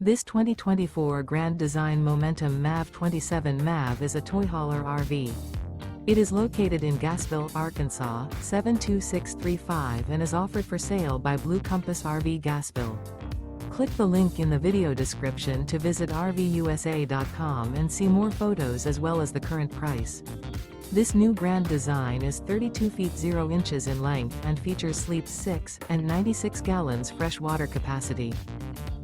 This 2024 Grand Design Momentum MAV 27 MAV is a toy hauler RV. It is located in Gassville, Arkansas, 72635 and is offered for sale by Blue Compass RV Gassville. Click the link in the video description to visit RVUSA.com and see more photos as well as the current price. This new Grand Design is 32 feet 0 inches in length and features sleeps 6 and 96 gallons fresh water capacity.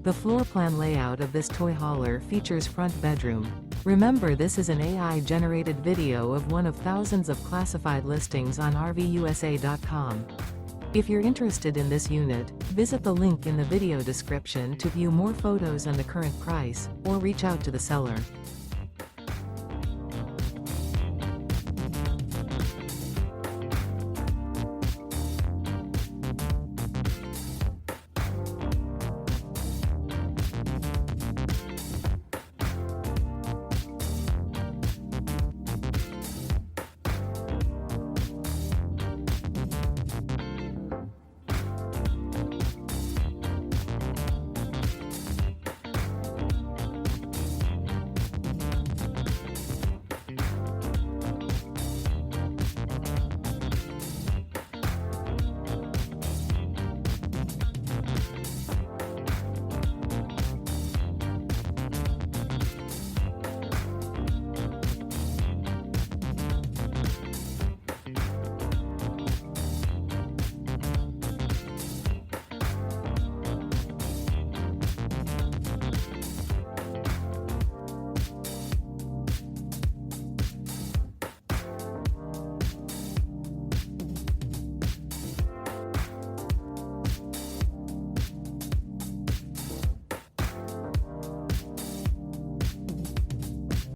The floor plan layout of this toy hauler features front bedroom. Remember, this is an AI-generated video of one of thousands of classified listings on RVUSA.com. If you're interested in this unit, visit the link in the video description to view more photos and the current price, or reach out to the seller.